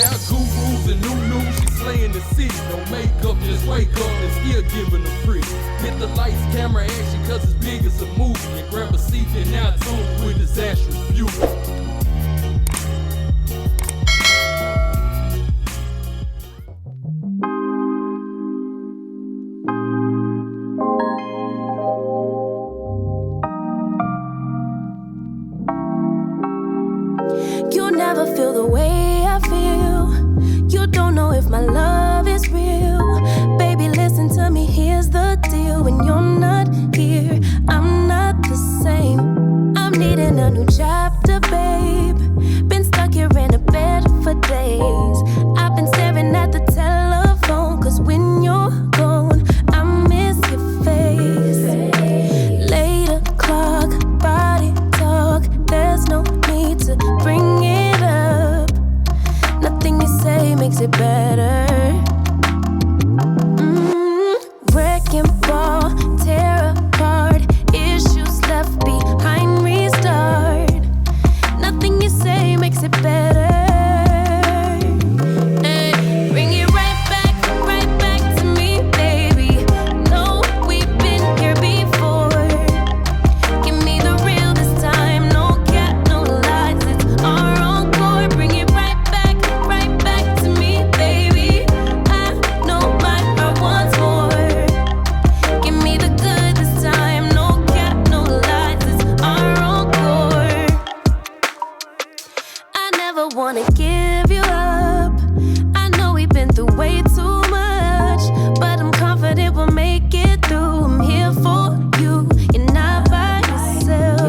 Now gurus and new, she slaying the city. No makeup, just wake up and still giving them pretty. Hit the lights, camera, action, cause it's big as a movie. And grab a seat and now tune with disastrous beauty. You'll never feel the way I feel. You don't know if my love is real. Baby, listen to me, here's the deal. When you're not here, I'm not the same. I'm needing a new chapter, babe. Been stuck here in a bed for days. I've been staring at the telephone, cause when you're gone, I miss your face. 8 o'clock, body talk. There's no need to bring it up. Nothing you say makes it better. Wrecking ball, tear apart. Issues left behind, restart. Nothing you say makes it better. Hey, bring it right back to me, baby. No, we've been here before. Give me the real this time, no cap, no lies. It's our encore. Bring it right back to me, baby. I know my heart wants more. Give me the good this time, no cap, no lies. It's our encore. I never wanna give you up. I know we've been through way too much, but I'm confident we'll make it through. I'm here for you, you're not by yourself.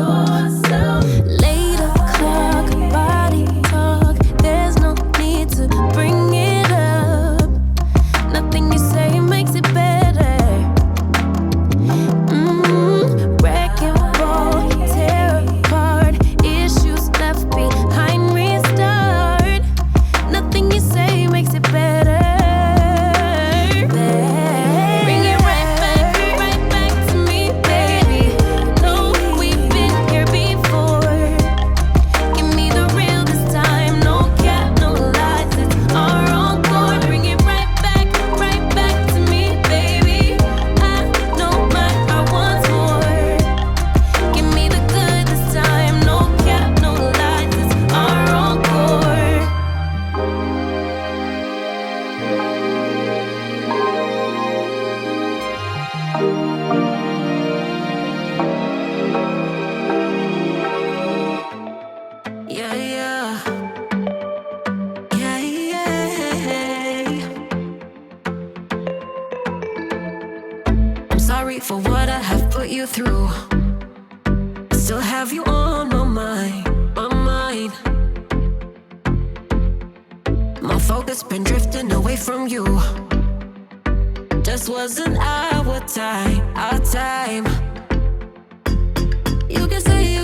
8 o'clock, body talk. There's no need to bring it up. Nothing you say makes it better. Wrecking ball, tear apart. Issues left behind, restart. Nothing you say makes it better. Bring it right back to me, baby. No, we've been here before. Give me the real this time, no cap, no lies. It's our encore. Bring it right back to me, baby. I know my heart wants more. Give me the good this time, no cap, no lies. It's our encore. Yeah, yeah. Yeah, yeah. I'm sorry for what I have put you through. I still have you on my mind, my mind. My focus been drifting away from you. Just wasn't our time, our time. You can say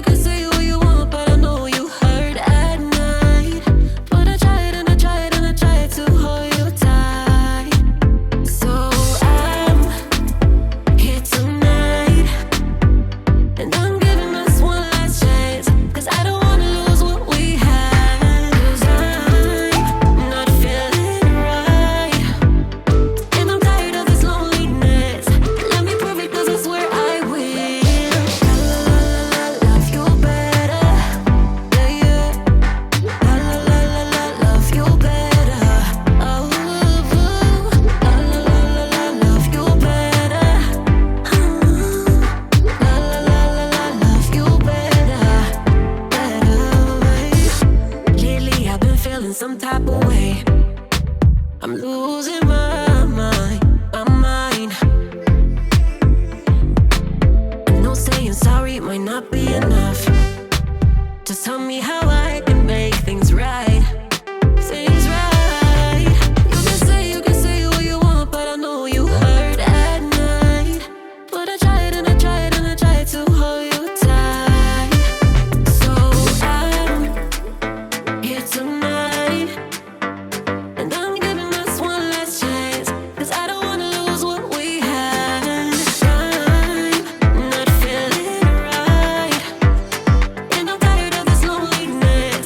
what you want, but I know you hurt at night. But I tried and I tried and I tried to hold you tight. So I'm here tonight, and I'm giving us one last chance, cause I don't wanna lose what we had. Cause I'm not feeling right, and I'm tired of this loneliness. Let me prove it, cause I swear I will. Love you better, yeah, yeah. Love you better. Oh, love you better. Love you better, better. Lately I've been feeling some type of way. I'm losing my mind, my mind. I know saying sorry might not be enough. Just tell me how I can make things right, things right. You can say what you want, but I know you hurt at night. But I tried and I tried and I tried to hold you tight. So I'm here tonight, and I'm giving us one last chance, cause I don't wanna lose what we had. I'm not feeling right, and I'm tired of this loneliness.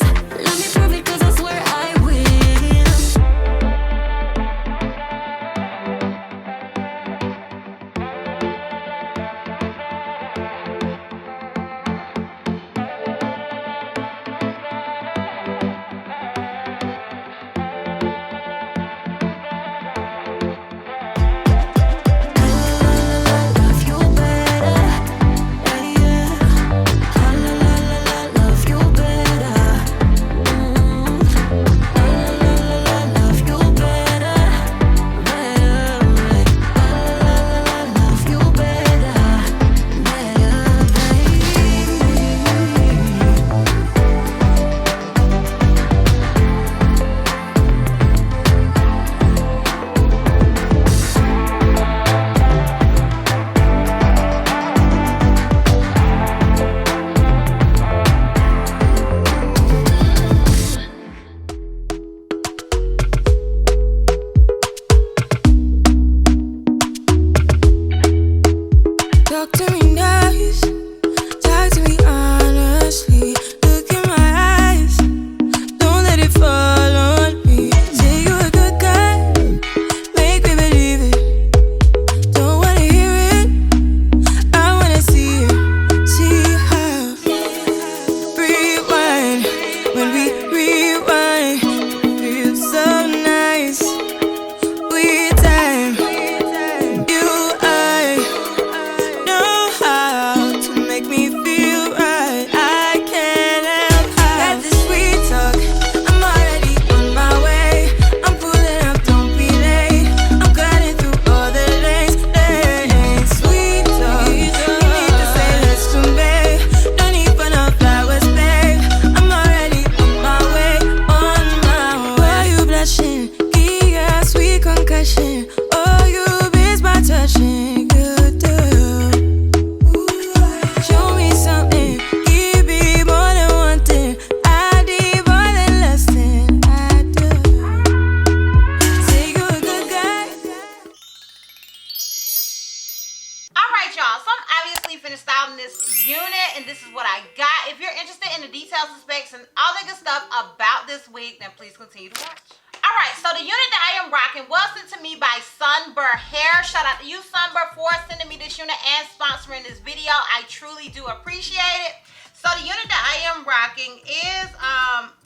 specs, and all that good stuff about this wig, then please continue to watch. Alright, so the unit that I am rocking was sent to me by Sunber Hair. Shout out to you, Sunber, for sending me this unit and sponsoring this video. I truly do appreciate it. So the unit that I am rocking is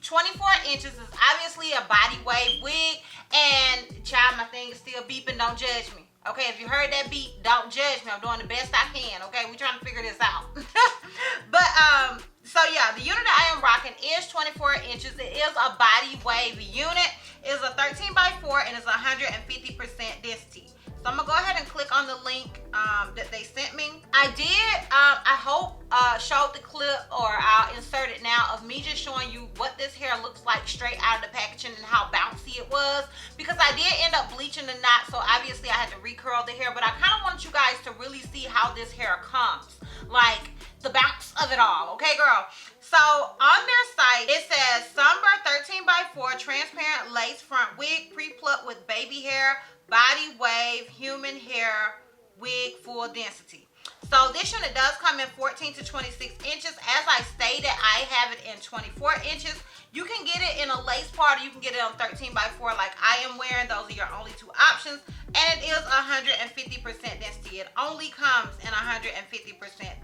24 inches. It's obviously a body wave wig. And child, my thing is still beeping. Don't judge me. Okay, if you heard that beep, don't judge me. I'm doing the best I can. Okay, we're trying to figure this out. But so yeah, the unit that I am rocking is 24 inches. It is a body wave unit. It's a 13 by 4 and it's 150% density. So I'm gonna go ahead and click on the link that they sent me. I did, I hope, showed the clip, or I'll insert it now, of me just showing you what this hair looks like straight out of the packaging and how bouncy it was. Because I did end up bleaching the knot, so obviously I had to recurl the hair. But I kind of want you guys to really see how this hair comes. Like, the bounce of it all, okay, girl? So on their site, it says Sunber 13 by 4 transparent lace front wig, pre-plucked with baby hair, body wave, human hair, wig, full density. So this unit does come in 14 to 26 inches. As I stated, I have it in 24 inches. You can get it in a lace part, or you can get it on 13 by 4 like I am wearing. Those are your only two options. And it is 150% density. It only comes in 150%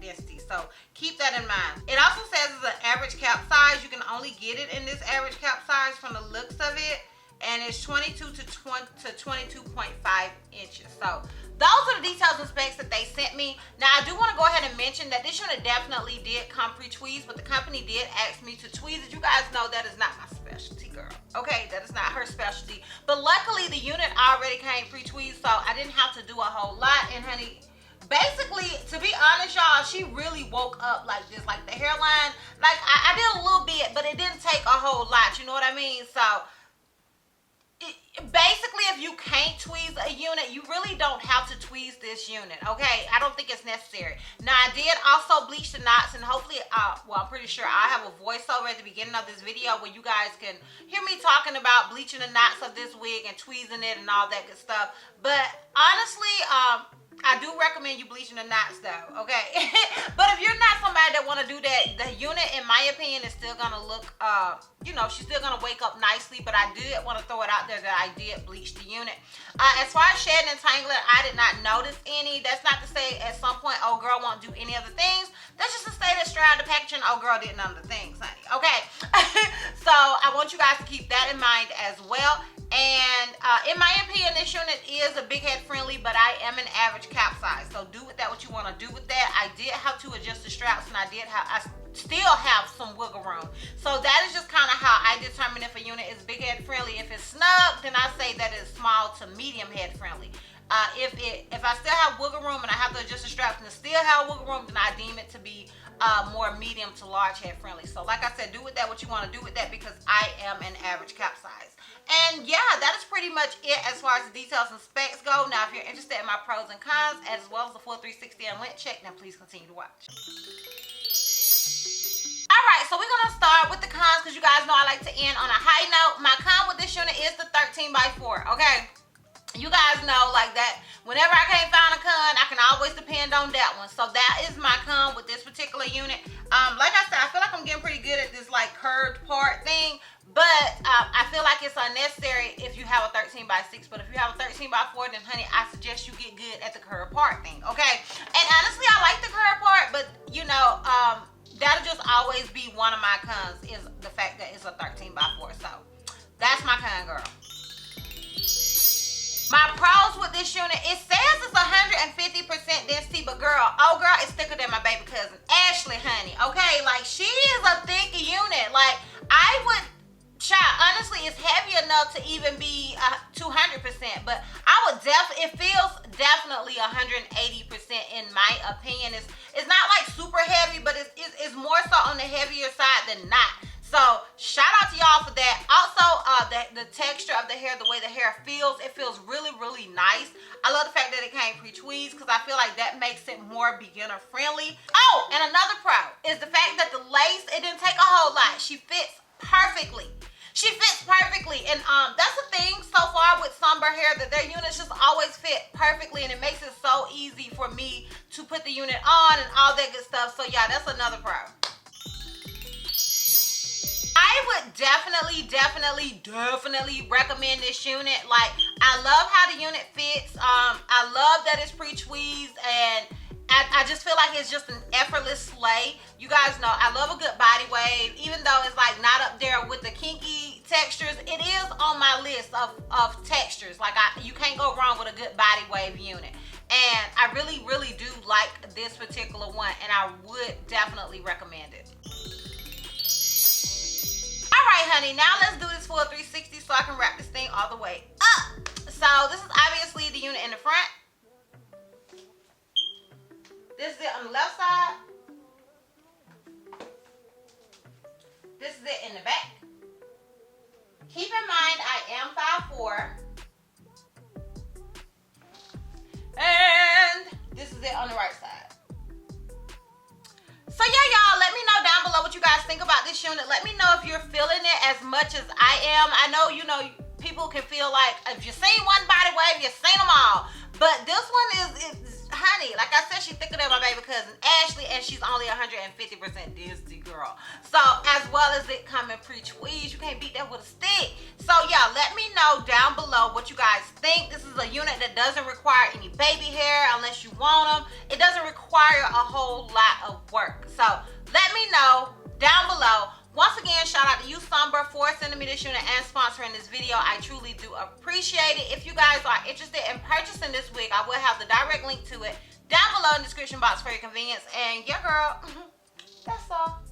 density. So keep that in mind. It also says it's an average cap size. You can only get it in this average cap size from the looks of it. And it's 22 to 22.5 inches. So those are the details and specs that they sent me. Now I do want to go ahead and mention that this unit definitely did come pre-tweezed, but the company did ask me to tweeze it. You guys know that is not my specialty, girl. Okay, that is not her specialty. But luckily the unit already came pre-tweezed, so I didn't have to do a whole lot. And honey, basically, to be honest, y'all, she really woke up like this. Like the hairline, like I did a little bit, but it didn't take a whole lot. You know what I mean? So basically, if you can't tweeze a unit, you really don't have to tweeze this unit, okay? I don't think it's necessary. Now, I did also bleach the knots, and hopefully, well, I'm pretty sure I have a voiceover at the beginning of this video where you guys can hear me talking about bleaching the knots of this wig and tweezing it and all that good stuff. But honestly, I do recommend you bleaching the knots though, okay? But if you're not somebody that want to do that, the unit, in my opinion, is still gonna look, you know, she's still gonna wake up nicely. But I did want to throw it out there that I did bleach the unit. As far as shedding and tangling, I did not notice any. That's not to say at some point, oh girl won't do any other things. That's just to say that straight out of the packaging, oh girl did none of the things, honey, okay? So I want you guys to keep that in mind as well. And in my opinion, this unit is a big head friendly, but I am an average cap size. So do with that what you want to do with that. I did have to adjust the straps, and I still have some wiggle room. So that is just kind of how I determine if a unit is big head friendly. If it's snug, then I say that it's small to medium head friendly. If I still have wiggle room and I have to adjust the straps and it still have wiggle room, then I deem it to be more medium to large head friendly. So like I said, do with that what you want to do with that, because I am an average cap size. And yeah, that is pretty much it as far as the details and specs go. Now, if you're interested in my pros and cons, as well as the full 360 and lint check, then please continue to watch. Alright, so we're going to start with the cons, because you guys know I like to end on a high note. My con with this unit is the 13 by 4, okay? You guys know, like, that whenever I can't find a con, I can always depend on that one. So that is my con with this particular unit. Like I said, I feel like I'm getting pretty good at this, like, curved part thing. But I feel like it's unnecessary if you have a 13 by 6. But if you have a 13 by 4, then honey, I suggest you get good at the curved part thing, okay? And honestly, I like the curved part, but you know, that'll just always be one of my cons, is the fact that it's a 13 by 4. So that's my con, girl. My pros with this unit, it says it's 150% density, but girl, oh girl, it's thicker than my baby cousin, Ashley, honey, okay? Like, she is a thick unit. Like, I would, child, honestly, it's heavy enough to even be 200%, but I would definitely, it feels definitely 180% in my opinion. It's not like super heavy, but it's more so on the heavier side than not. So shout out to y'all for that. Also, the texture of the hair, the way the hair feels, it feels really, really nice. I love the fact that it came pre-tweezed, because I feel like that makes it more beginner friendly. Oh, and another pro is the fact that the lace, it didn't take a whole lot. She fits perfectly. She fits perfectly, and that's the thing so far with Sunber hair, that their units just always fit perfectly, and it makes it so easy for me to put the unit on and all that good stuff. So yeah, that's another pro. would definitely recommend this unit. Like, I love how the unit fits. I love that it's pre-tweezed, and I just feel like it's just an effortless slay. You guys know I love a good body wave, even though it's like not up there with the kinky textures. It is on my list of textures. Like, you can't go wrong with a good body wave unit. And I really do like this particular one, and I would definitely recommend it. All right, honey, now let's do this full 360 so I can wrap this thing all the way up. So this is obviously the unit in the front. This is it on the left side. This is it in the back. Keep in mind, I am 5'4". And this is it on the right side. So yeah, y'all, let me know down below what you guys think about this unit. Let me know if you're feeling it as much as I am. I know, you know, people can feel like if you've seen one body wave, you've seen them all. But this one is honey, like I said, she's thicker than my baby cousin Ashley, and she's only 150% Disney girl. So as well as it coming pre-tweezed, you can't beat that with a stick. So yeah, let me know down below what you guys think. This is a unit that doesn't require any baby hair unless you want them. It doesn't require a whole lot of work. So let me know down below. Once again, shout out to Ft.Sunber for sending me this unit and sponsoring this video. I truly do appreciate it. If you guys are interested in purchasing this wig, I will have the direct link to it down below in the description box for your convenience. And yeah, girl, that's all.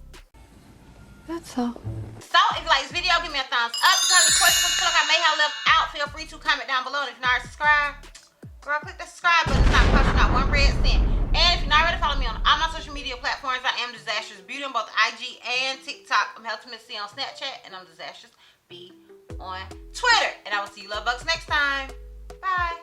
That's all. So if you like this video, give me a thumbs up. If you have any questions or feel like I may have left out, feel free to comment down below. And if you're not already subscribed, girl, click the subscribe button. It's not costing not one red cent. And if you're not ready to follow me on all my social media platforms, I am DizastrousBeauty on both IG and TikTok. I'm Heltimate C on Snapchat, and I'm DizastrousB on Twitter. And I will see you love bugs next time. Bye.